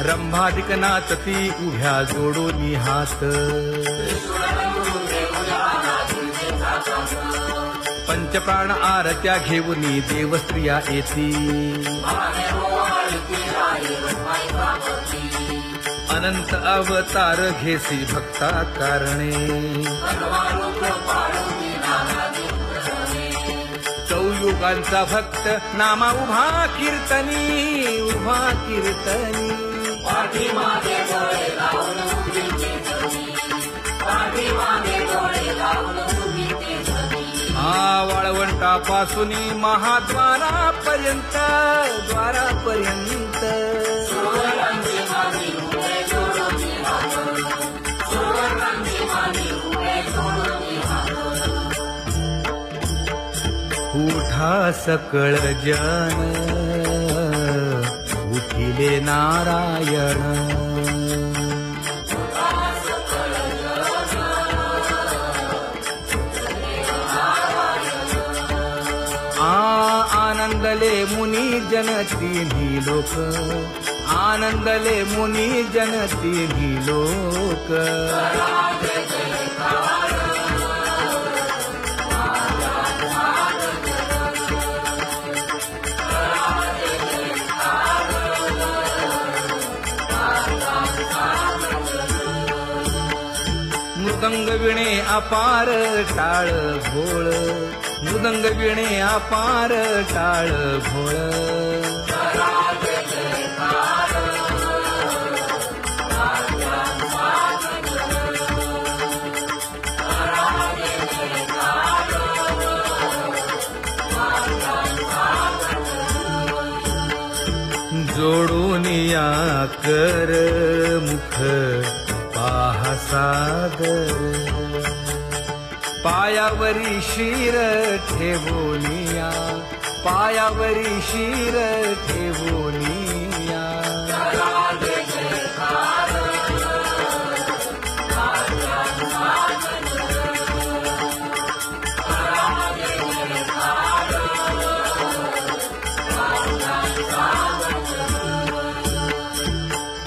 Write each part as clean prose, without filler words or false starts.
रंभाधिक नाचती उभ्या जोडून हात पंचप्राण आरत्या घेऊनी देवस्त्रिया येती अनंत अवतार घेसी भक्ता कारणे चौयुगांचा भक्त नामा उभा कीर्तनी वाळवंटापासून महाद्वारापर्यंत उठा सकळ जन उठिले नारायण आनंदले मुनी जन तिन्ही लोक आनंदले मुनी जन तिन्ही लोक मृदंग विणे अपार टाळ भोळ मृदंग विणे अपार टाळ भोळ जोडून या कर मुख पाहा सागर पायावरी शिर ठेवोनिया पायावरी शिर ठेवोनिया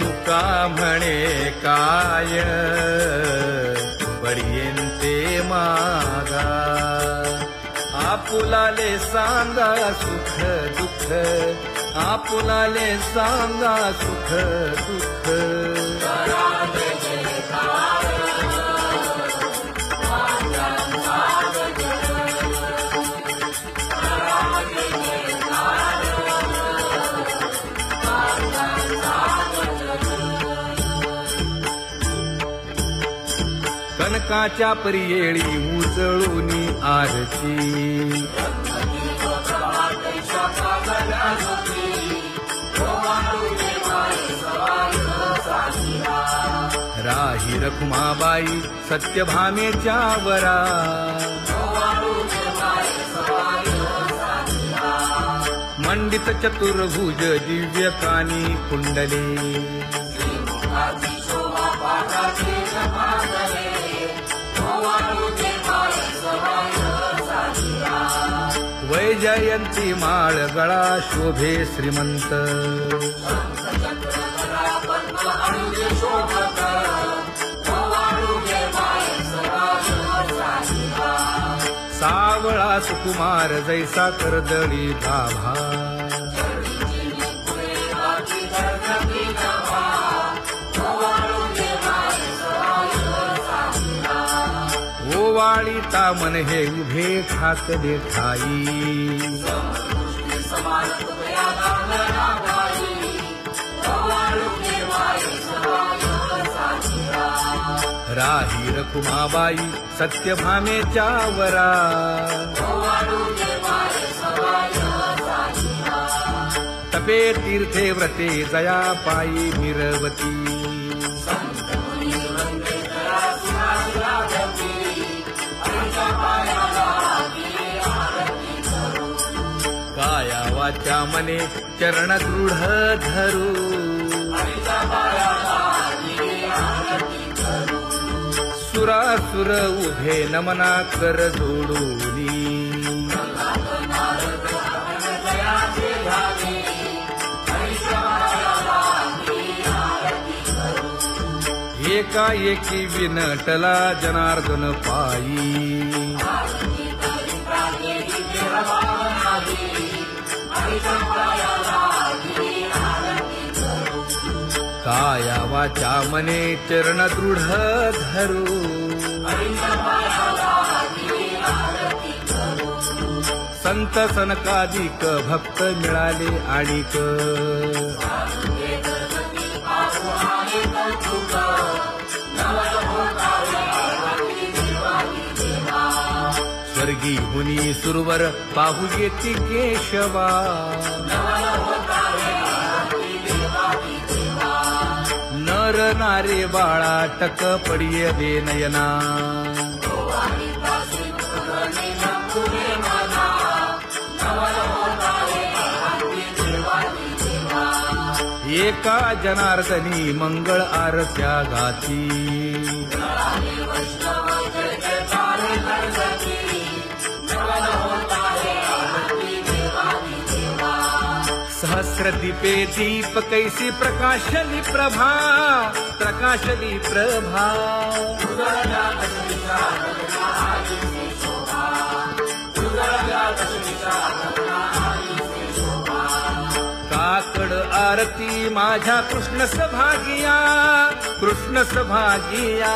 तुका म्हणे काय बडियेंते मागा आपुलाले सांगा सुख दुःख आपुलाले सांगा सुख दुःख कनकाच्या परियेळी उजळूनी आरती राही रखुमाबाई सत्यभामेच्या वरा मंडित चतुर्भुज दिव्य कानी कुंडले वैजयंती माळ गळा शोभे श्रीमंत सावळा सुकुमार जैसा कर्दळी गाभा ओवाळी तामन हे उभे ठाकले ठाई राही रखुमाबाई सत्यभामेच्या वरा तपे तीर्थे व्रते जया पायी मिरवती काया वाचा मने चरण दृढ धरू सुरासुर उभे नमना कर जोडूनी एकाएकी विनटला जनार्दन पायी काया वाचा मने चरण दृढ धरू संत सनकादिक भक्त मिळाले आणिक स्वर्गी मुनी सुरवर पाहू येती केशवा नर नारे बाळा टक पडिये दे नयना एका जनार्दनी मंगळ आरत्या गाती सहस्र दीपे दीप कैसी प्रकाशली प्रभा प्रकाशली प्रभा काकड आरती माझ्या कृष्ण सभागिया कृष्ण सभागिया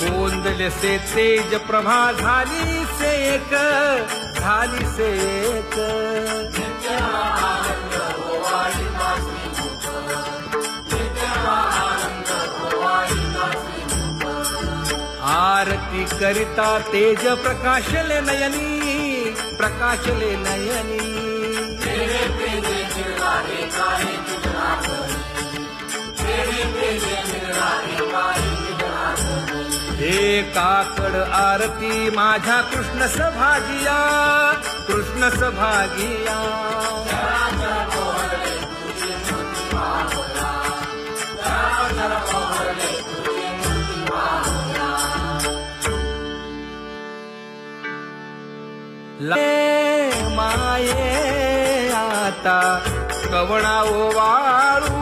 कोंदले से तेज प्रभा झाली से एक झाली से एक आरती करिता तेज प्रकाशले नयनी प्रकाशले नयनी हे काकड आरती माझ्या कृष्ण सभागिया कृष्ण सभागिया माये आता कवणा ओवाळू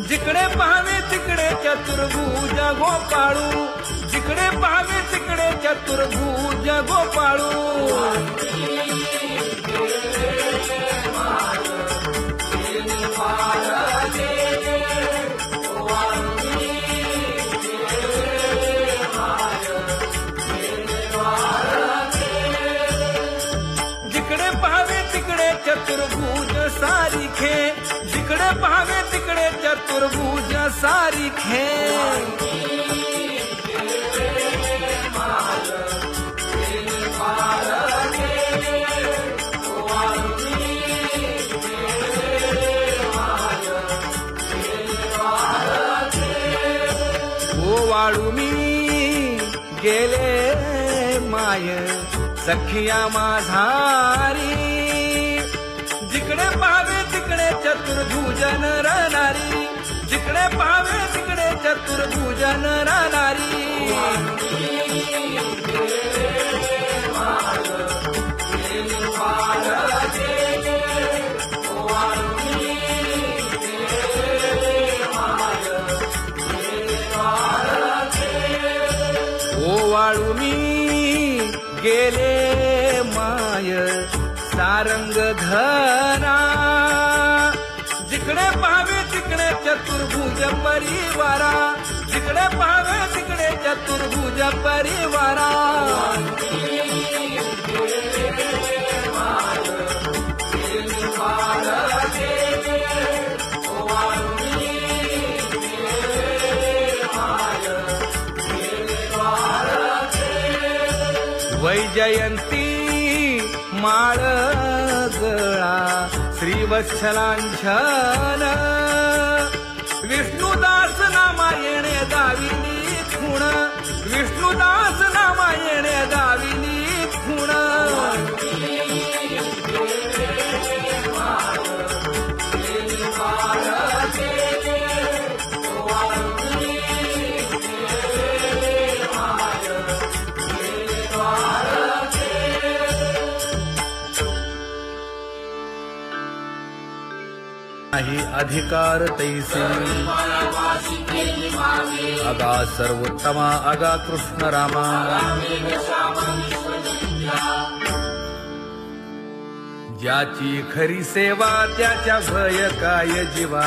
जिकडे पाहावे तिकडे चतुर्भुज गोपाळू जिकडे पाहावे तिकडे चतुर्भुज गोपाळू जिकडे पाहावे तिकडे चतुर्भुज सारिखे जिकडे पाहावे तिकडे चतुर्भुज सारिखे ओवाळू मी गेले माय सखिया माझारी जिकडे पाहावे तिकडे चतुर्भुज नरनारी जिकडे पाहावे तिकडे चतुर्भुज नरनारी ओवाळू मी गेले माय सारंग धना जिकडे पाहावे तिकडे चतुर्भुज परिवारा जिकडे पाहावे तिकडे चतुर्भुज परिवारा वैजयंती माळ गळा श्रीवत्सलांछन विष्णुदास नामायणे दाविनी खूण विष्णुदास नामायणे दाविनी खूण नाही अधिकार तैसे अगा सर्वोत्तमा अगा कृष्ण रामा ज्याची खरी सेवा त्याच्या भय काय जीवा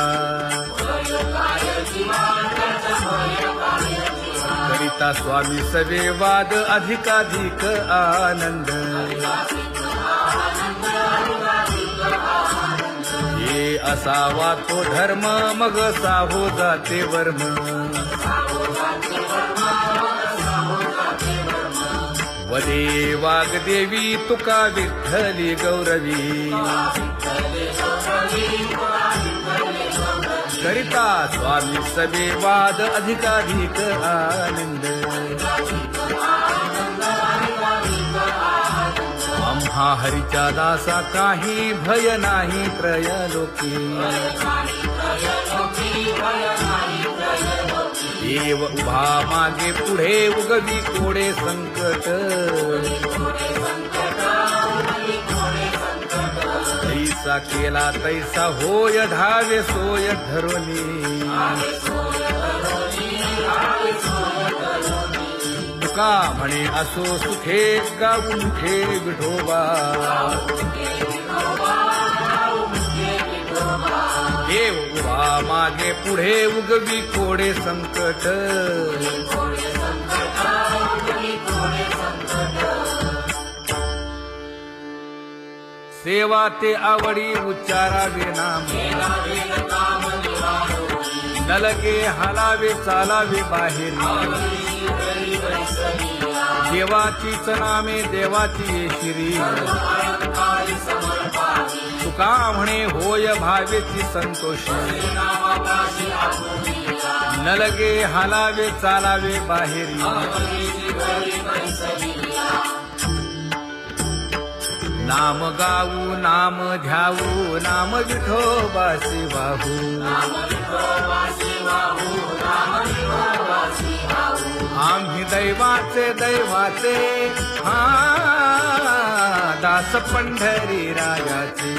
करिता स्वामी सवे वाद अधिकाधिक आनंद हे असावा तो धर्म मग साहो जाते वर्म वदे वाग्देवी तुका विठ्ठली गौरवी करिता स्वामी सवे वाद अधिकाधिक आनंद आम्हा हरीच्या दासा काही भय नाही त्रयलोकी देव उभा मागे पुढे उगवी कोडे संकट तैसा केला तैसा होय धावे सोय धरोनी तुका म्हणे असो सुखे गाऊन ठे विठोबा देव उभा मागे पुढे उगवी कोडे संकट सेवा ते आवडी उच्चारावे नाम नलगे हालावे चालावे बाहेर देवाचीच नामे देवाची शिरी तुका म्हणे होय भावेची संतोषी नलगे हालावे चालावे बाहेरी नाम गाऊ नाम ध्याऊ नाम विठोबासी वाहू आम्ही दैवाचे दैवाचे हा दास पंढरी रायाचे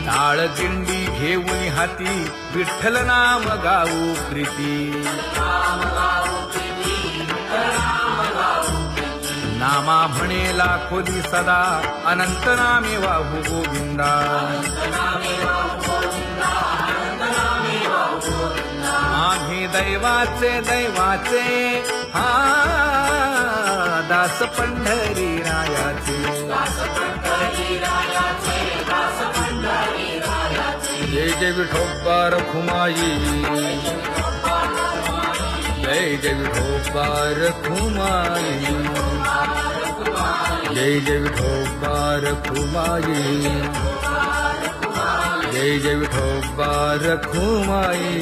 टाळ दिंडी घेऊन हाती विठ्ठल नाम गाऊ प्रीती नामा म्हणेला खोली सदा अनंत नामे वाहू गोविंदा आम्ही दैवाचे दैवाचे हा दास पंढरी रायाचे जय जय विठोबा रखुमाई जय जय विठोबा रखुमाई जय जय विठोबा रखुमाई जय जय विठोबा रखुमाई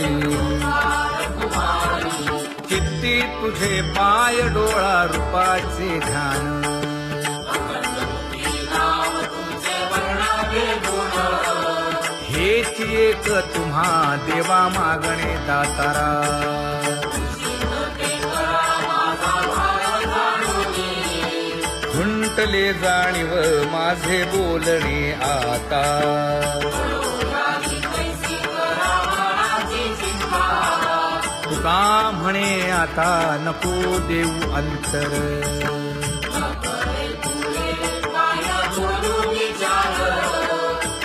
चित्ती तुझे पाय डोळा रूपाचे ध्यान हेच एक तुम्हा देवा मागणे दातारा खुंटले जाणीव माझे बोलणे आता तुका म्हणे आता नको देऊ अंतर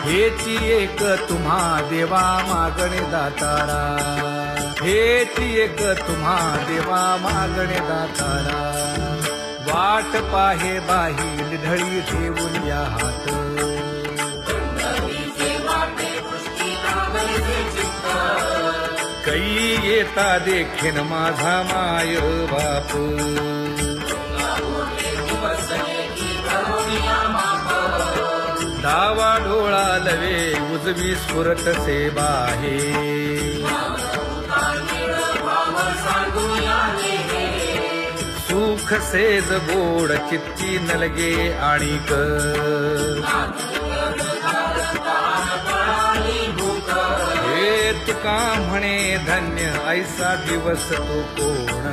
हेची एक तुम्हा देवा मागणे दातारा हेची एक तुम्हा देवा मागणे दातारा वाट पाहे बाही ढळी ठेवून या हात कै येता देखीन माझा माय बाप डावा डोळा लवे उजवी स्फुरत से बाहे सुख सेज गोड चित्ती नलगे आणिक हे तुका म्हणे धन्य ऐसा दिवस तो कोण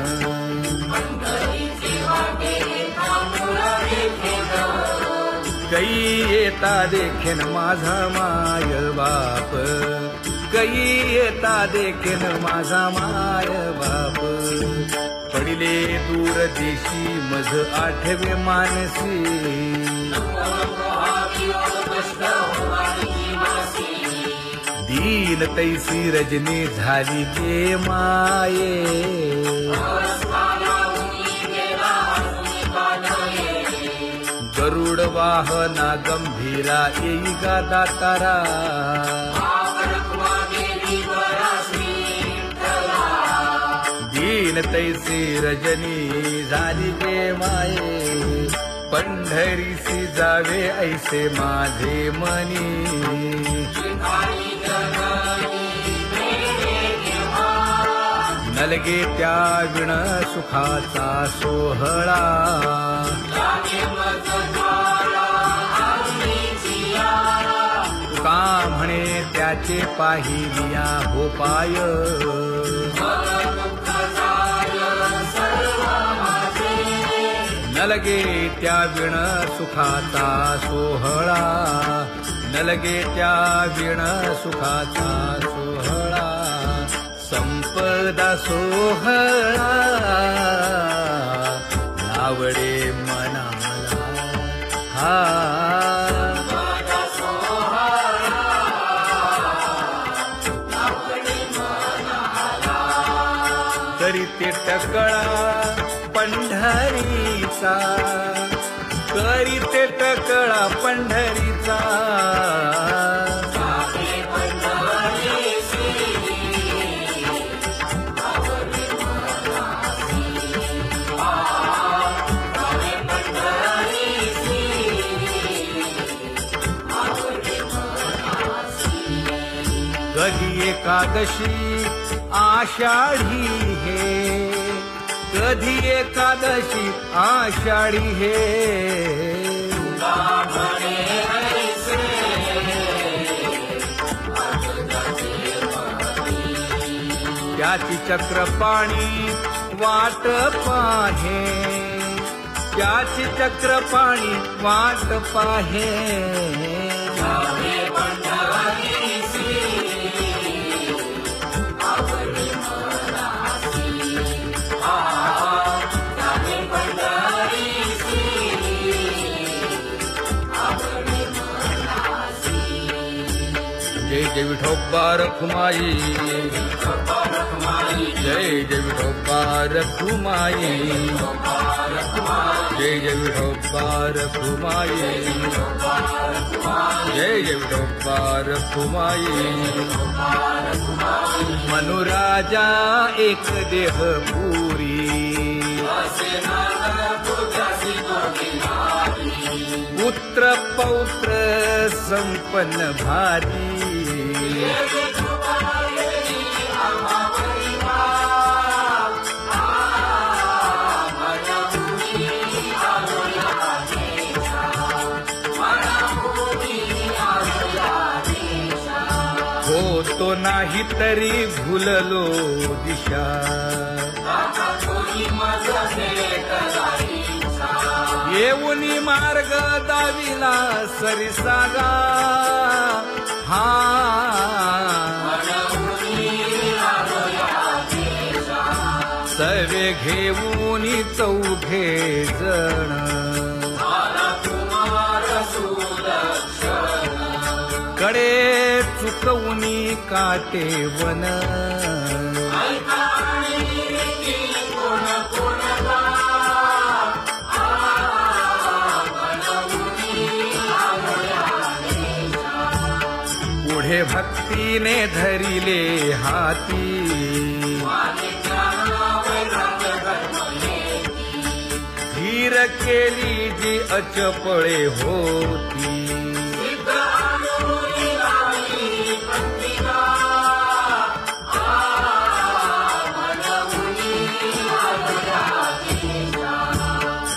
कै येता देखेन माझा माय बाप, कै येता देखेन माझा माय बाप. पडिले दूर देशी मज आठवे मानसी, दीन तैसी रजनी झाली गे माये. गरुड वाहना गंभीरा येई गा दातारा, दीन तैसी रजनी झाली गे माये. पंढरीसी जावे ऐसे माझे मनी, नलगे त्या विण सुखाचा सोहळा. तुका म्हणे त्याचे पाहिलिया हो पाय, नलगे त्या विण सुखाचा सोहळा, नलगे त्या विण सुखाचा सोहळा. संपदा सोहळा नावडे मनाला, हा करीते टकळा पंढरीचा, करीते टकळा पंढरीचा. कधी एकादशी आषाढी हे, कधी एकादशी आषाढी हे. त्याची चक्रपाणी वाट पाहे, त्याची चक्रपाणी वाट पाहे. जय जय विठोबा रखुमाई, जय जय विठोबा रखुमाई, जय जय विठोबा रखुमाई, जय जय विठोबा रखुमाई. मनुराजा एक देह पुरी, पुत्र पौत्र संपन्न भारी. होतो नाही तरी भुललो दिशा, येऊनी मार्ग दाविला सरिसागा. हा सवे घेऊनी चौघे जण, कडे चुकवूनी काटे वन. पुढे भक्तीने धरिले हाती, धीर केली जी अचपळे होती.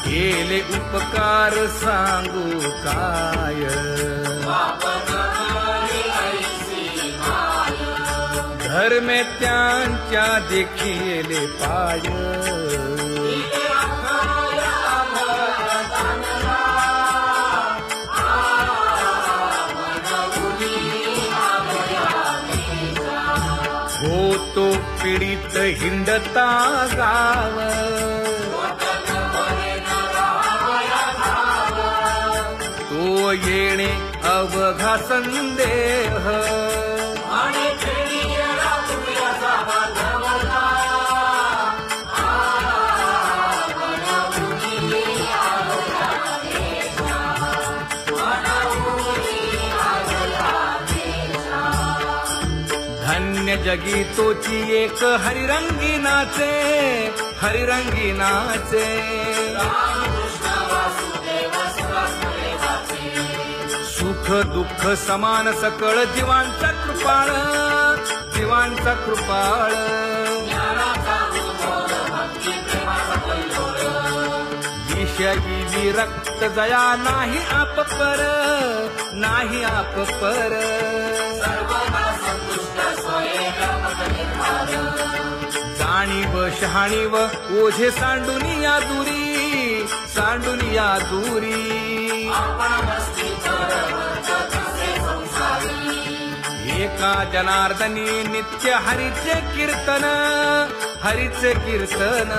केले उपकार सांगू काय, धर्मे त्यांच्या देखिले पाय. हिंडता गाव तो येणे अवघा संदेह धन्य जगी तोची एक हरिरंगी नाचे हरिरंगी नाचे सुख दुःख समान सकळ जीवांचा कृपाळ जीवांचा कृपाळ विषयी विरक्त जया नाही आप पर नाही आप पर जाणीव शहाणीव ओझे सांडुनिया दुरी सांडुनिया दुरी एका जनार्दनी नित्य हरीचे कीर्तन हरीचे कीर्तन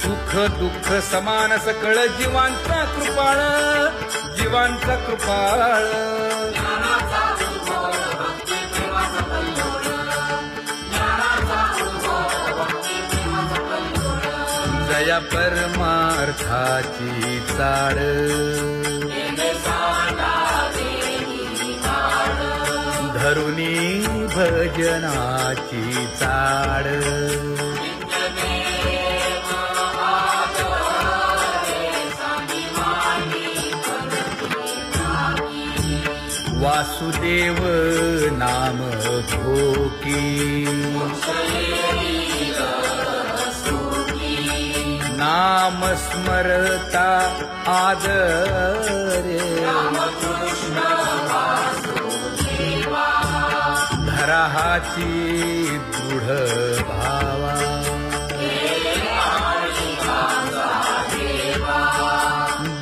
सुख दुःख समान सकळ जीवांचा कृपाळ जीवांचा कृपाळ जया परमार्थाची चाळ धरुनी भजनाची चाळ वासुदेव नाम घोकी नाम स्मरता आदरे धराहाची दृढ भावा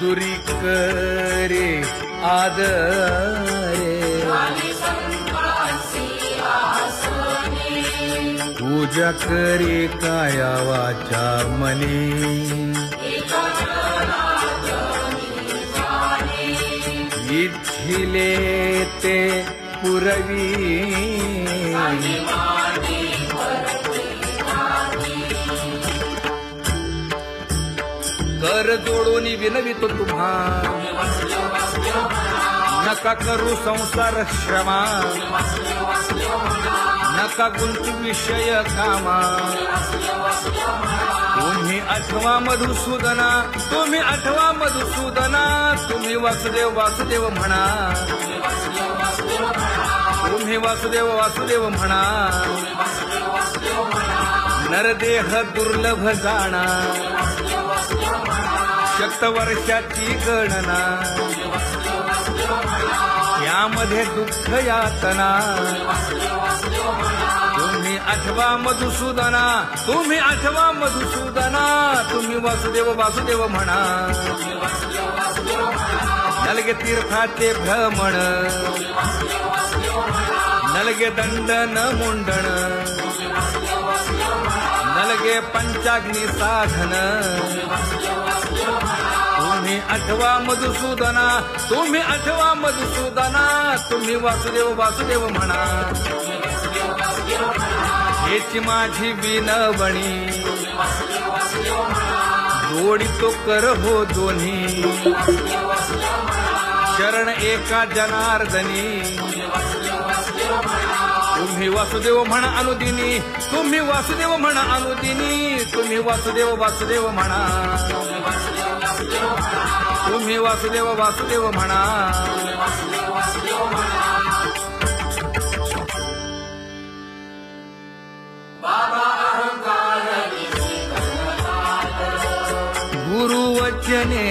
दुरी करे आदरे पूजा करे काया वाचा मने इच्छिले ते पुरवी कर जोडून विनवितो तुम्हा नका करू संसार श्रमा नका गुंतू विषय कामा तुम्ही आठवा मधुसूदना तुम्ही आठवा मधुसूदना तुम्ही वासुदेव वासुदेव म्हणा तुम्ही वासुदेव वासुदेव म्हणा नरदेह दुर्लभ जाणा शतवर्षाची गणना यामध्ये दुःख यातना तुम्ही आठवा मधुसूदना तुम्ही आठवा मधुसूदना तुम्ही वासुदेव वासुदेव म्हणा नलगे तीर्थाचे भ्रमण नलगे दंडन मुंडण नलगे पंचाग्नी साधन तुम्ही आठवा मधुसूदना तुम्ही आठवा मधुसूदना तुम्ही वासुदेव वासुदेव म्हणा हेची माझी विनवणी जोडितो कर हो दोन्ही शरण एका जनार्दनी तुम्ही वासुदेव म्हणा अनुदिनी तुम्ही वासुदेव म्हणा अनुदिनी तुम्ही वासुदेव वासुदेव म्हणा तुम्ही वासुदेव वासुदेव म्हणा गुरुवचने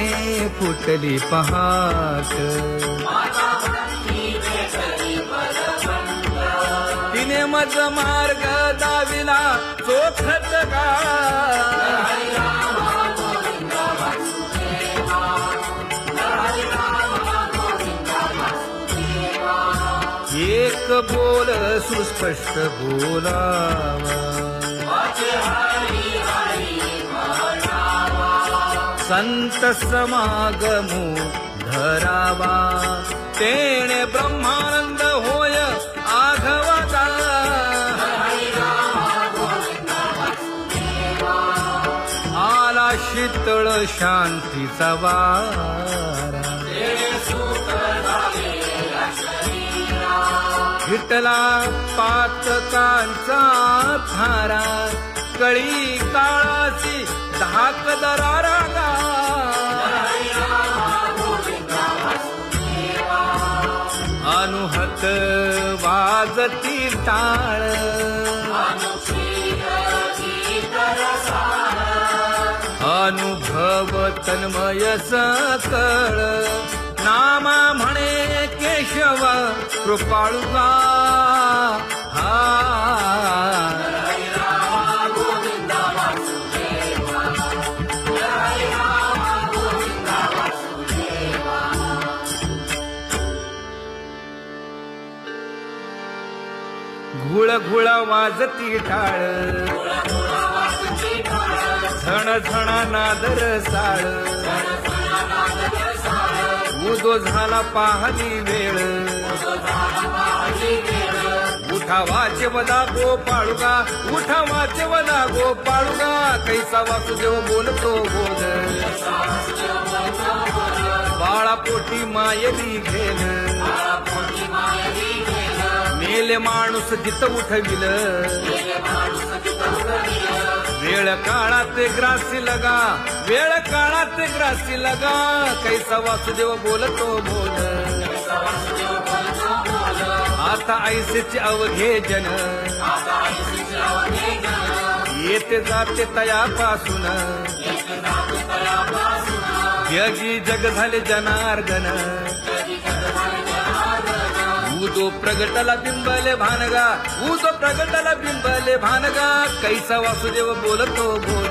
फुटली पहाट तिने मज मार्ग दाविला चोखत का एक सुस्पष्ट बोलावा संत समागमो धरावा तेणे ब्रह्मानंद होय आघवता आला शीतळ शांतीचा वारा विठ्ठला पातकांचा थारा कळी काळाची धाक दरारा अनुहत वाजती टाळ अनुभव तन्मय सकळ नामा म्हणे केशव कृपाळुगा घुळ घुळ वाजती टाळ झण झण नादर साळ उदो झाला पाहली वेळ उठा वाचे वदा गोपाळुगा उठा वाचे वदा गोपाळुगा कैसा वासुदेव बोलतो बोल बाळा पोटी मायली घेल मेले माणूस जित उठविल वेळ काळात ग्रासी लगा वेळ काळात ग्रासी लगा कैसा वासुदेव बोलतो बोल आता ऐसेचे अवघे जन येते जाते तयापासून यगी जग झाले जनार्दन उदो प्रगटला बिंबले भानगा उदो प्रगटला बिंबले भानगा कैसा वासुदेव बोलतो बोल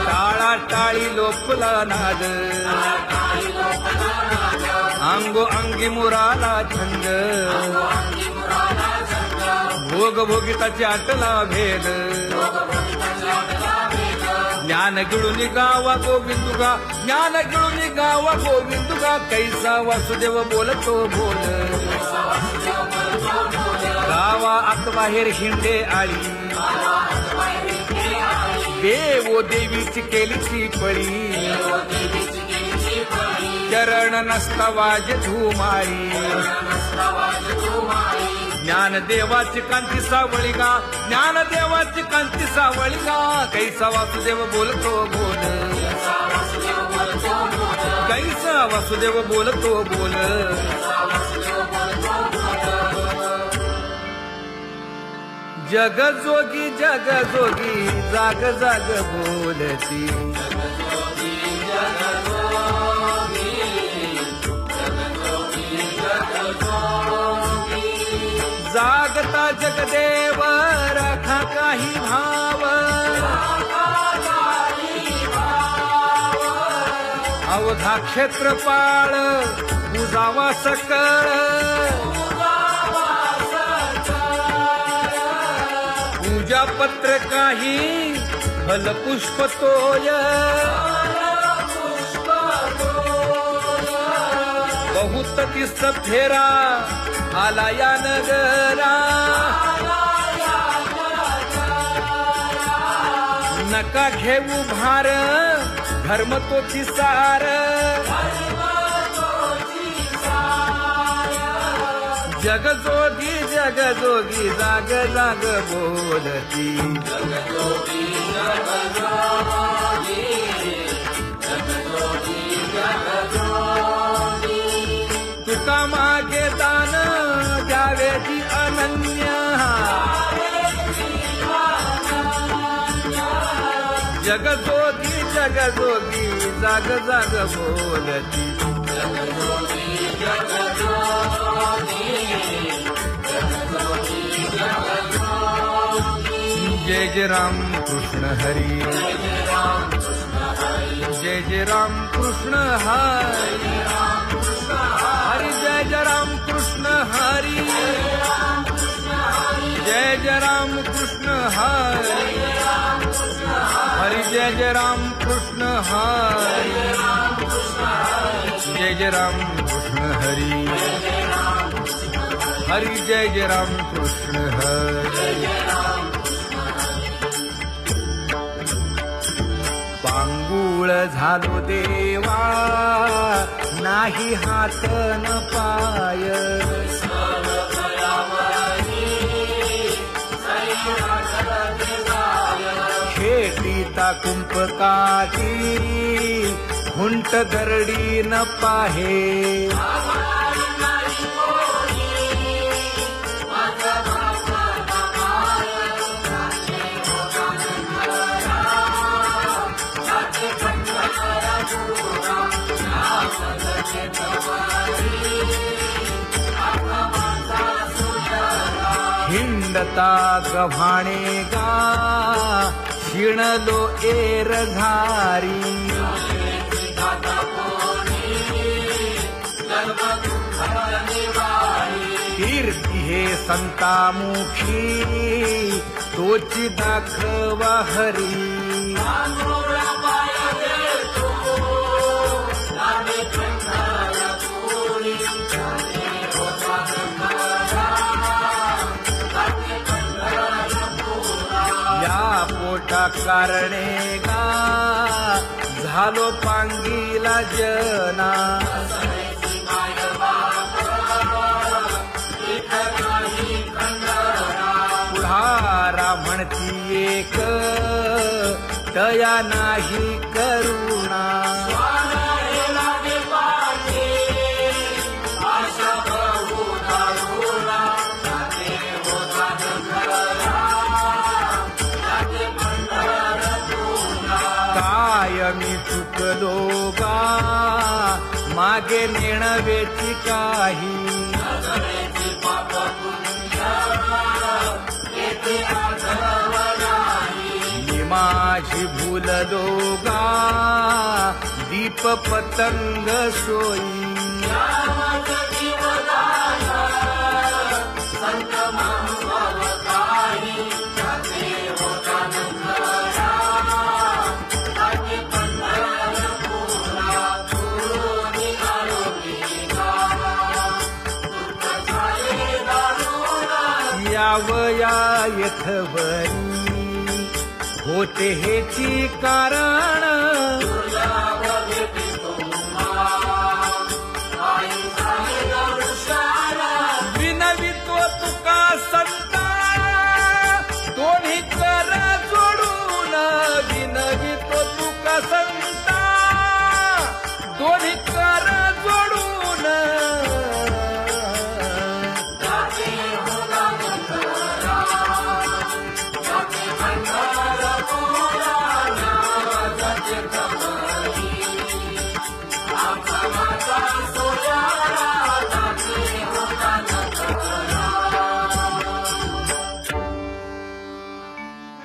टाळा टाळी लोपला नाद अंगो अंगी मुराला छंद भोग भोगिताची आटला भेद ज्ञान गिळून गावा गोविंदुगा ज्ञान गिळून गावा गोविंदुगा कैसा वासुदेव बोलतो बोल गावा आतबाहेर हिंडे आळी देवो देवीची केलीची पळी चरण नसता वाज धुमाळी ज्ञानदेवाची कांती सावळी गा ज्ञानदेवाची कांती सावळी गा कैसा वासुदेव बोलतो बोल कैसा वासुदेव बोलतो बोल जग जोगी जाग जाग बोलती जागता जगदेव राखा काही भाव अवघा क्षेत्रपाळ बुजावा सकळ पूजा पत्र काही फलपुष्प तोय बहुत तीस फेरा आला या नगरा नका घेऊ भार धर्म तो सार जगजोगी जाग जाग बोलती तुका मागे दान द्यावेची अनन्य जगजोगी जाग जाग बोलती जय जय राम कृष्ण हरी जय जय राम कृष्ण हरी हरी जय जय राम कृष्ण हरी जय जय राम कृष्ण हरी हरी जय जय राम कृष्ण हरी जय जय राम कृष्ण हरी हरी जय जय राम कृष्ण हरी पांगुळ झालो देवा नाही हात न पाय खेटीता कुंपकाठी हुंट गरडी न पाहे हिंडता गव्हाणे गा शिणलो एर घारी कीर्ती हे संतामुखी तोची दाखवा हरी पोटा कारणे गा झालो पांगीला जना पुढारा म्हणती एक तया नाही करुणा मी चुकलो गा मागे नेणवेची काही मी माझी भूललो गा दीप पतंग सोयी यावया यथवरी होते हेची कारण विनवितो तुका संता दोन्ही कर जोडून विनवितो तुका संता दोन्ही कर जोडून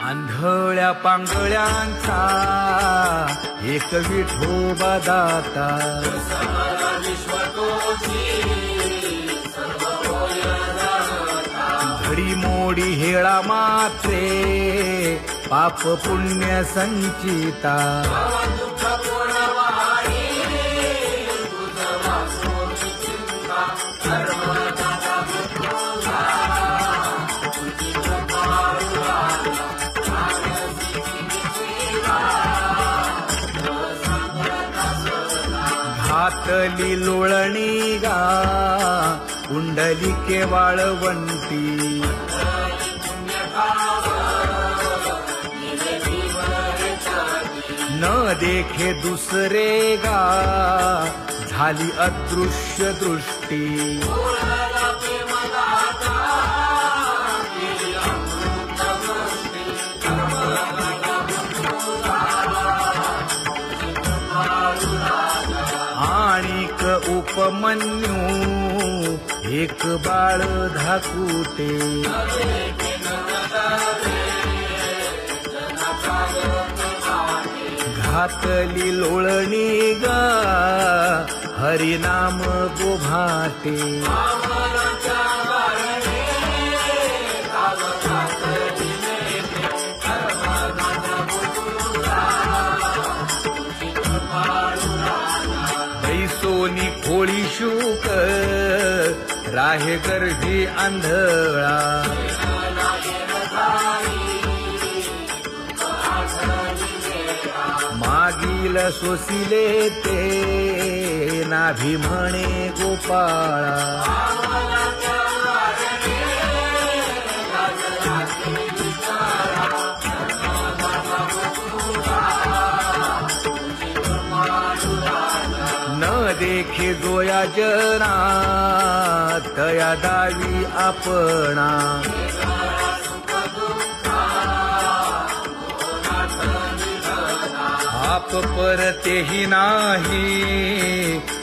आंधळ्या पांगळ्यांचा एक विठोबा दाता घडी मोडी हेळा मात्रे पाप पुण्य संचिता घातली लोळणी गा कुंडली केवाळवंती न देखे दुसरे गा झाली अदृश्य दृष्टी आणिक उपमन्यू एक बाळ धाकुटे घातली लोळणी गा हरिनाम गोभाटे सोनी खोळी शूक राहे गर्भी आंधळा मागील सोसिले ते नाभी म्हणे गोपाळा न देखे जोया जना तया दावी आपणा आप परतेही नाही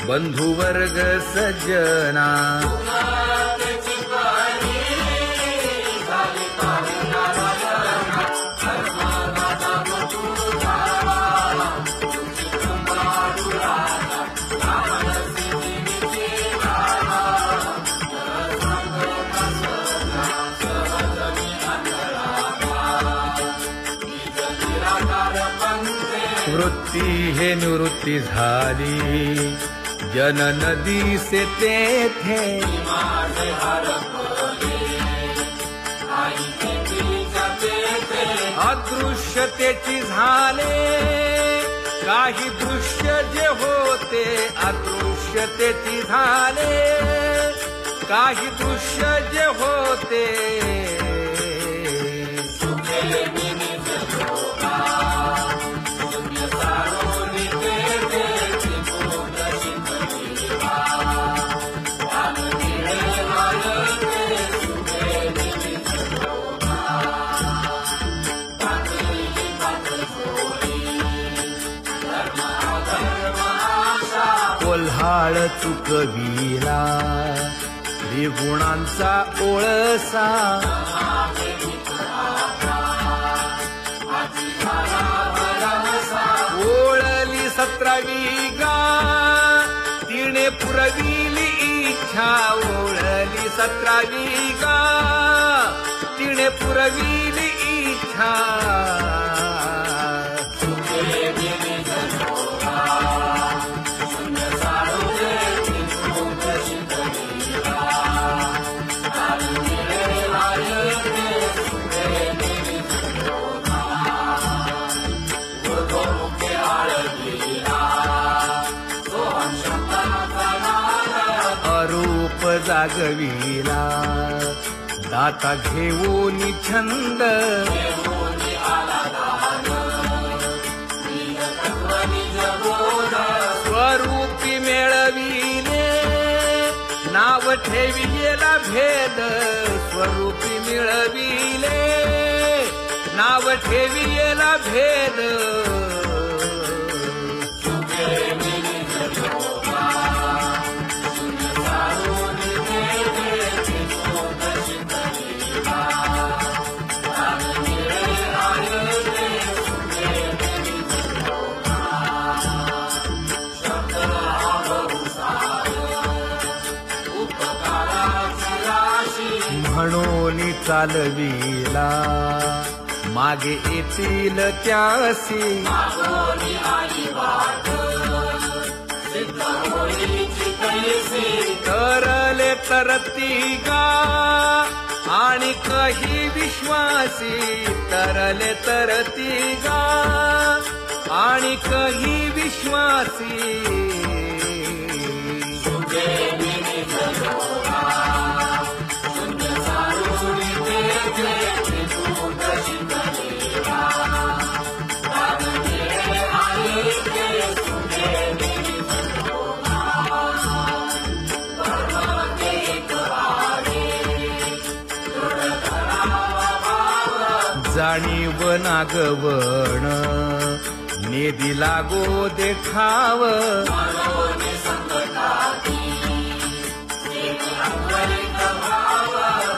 बंधु वर्ग सज्जना वृत्ती हे निवृत्ती झाली जन नदी से तेथे अदृश्यतेची झाले काही दृश्य जे होते अदृश्यतेची झाले काही दृश्य जे होते कोल्हाळ चुकविला त्रिगुणांचा ओळसा ओळली 17वी गा तिने पुरविली इच्छा ओळली 17वी गा तिने पुरविली इच्छा अरूप जागविला दाता घेऊन छंद स्वरूपी मेळविले नाव ठेविलेला भेद स्वरूपी मिळविले नाव ठेविलेला भेद म्हणून चालविला मागे येतील त्यासी तरले तरती गा आणि काही विश्वासी तरले तरती गा आणि काही विश्वासी जाणीव नागवण नेदी लागो देखाव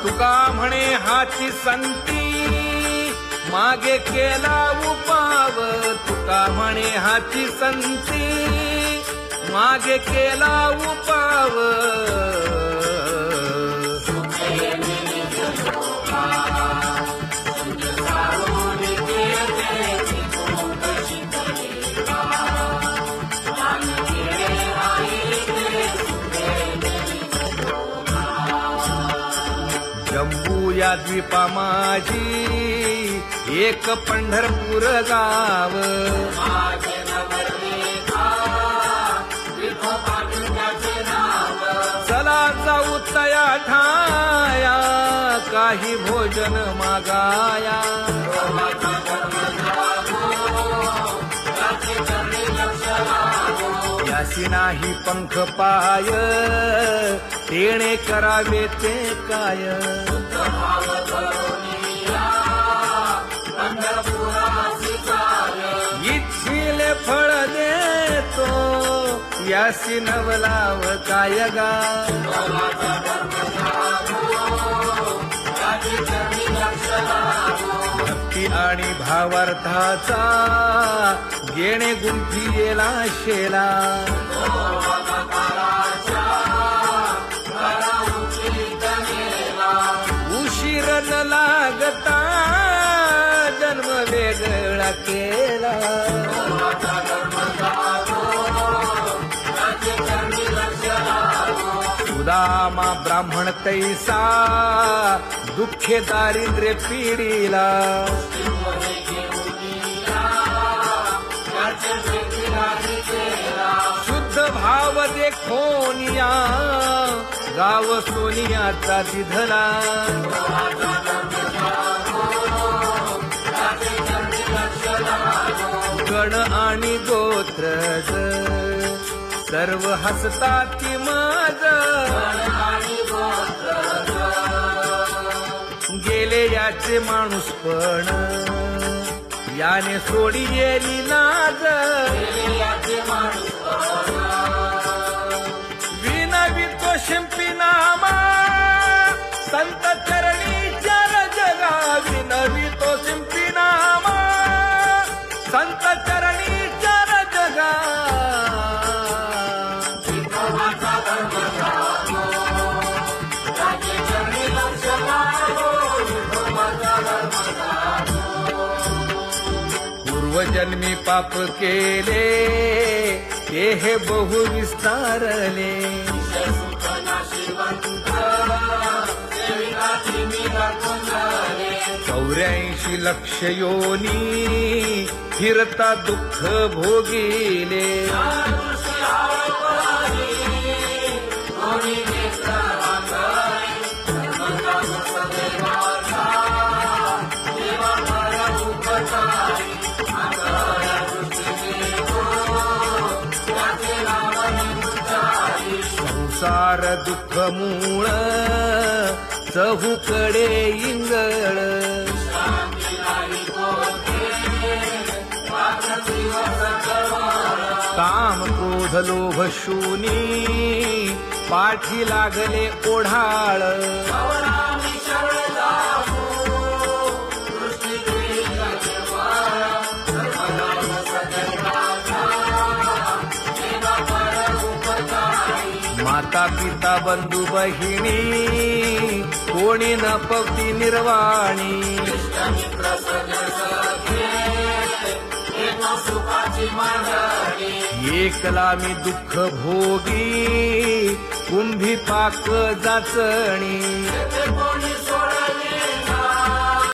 तुका म्हणे हाची संती मागे केला उपाव तुका म्हणे हाची संती मागे केला उपाव जम्बू या द्वीपा माझी एक पंढरपूर गाव चला जाऊ तया ठाया काही भोजन मागाया यासी नाही पंख पाय तेणे करावे ते काय इच्छिले फळ देतो यासी नवलाव काय गा भक्ती आणि भावार्थाचा गेणे गुंफी येला शेला उशीर न लागता जन्म वेगळा केला सुदामा ब्राह्मण तैसा दुःखे दारिद्र्य पिढीला शुद्ध भाव देखोनिया गाव सोनियाचा दिधला गण आणि गोत्रज सर्व हसतात माझ गेले याचे माणूस पण याने सोडी येली लाज विनवितो शिंपी नामा संत चरणी चर जगा विनवितो शिंपी नामा संत चरणी चर जगा पूर्वजन्मी पाप केले ते हे बहु विस्तारले 84 लक्ष योनी फिरता दुःख भोगिले संसार दुःख मूळ चहूकडे इंगळ काम क्रोध लोभ शूनी पाठी लागले ओढाळ माता पिता बंधू बहिणी कोणी न पवती निर्वाणी एकला मी दुःख भोगी कुंभी पाक जाचणी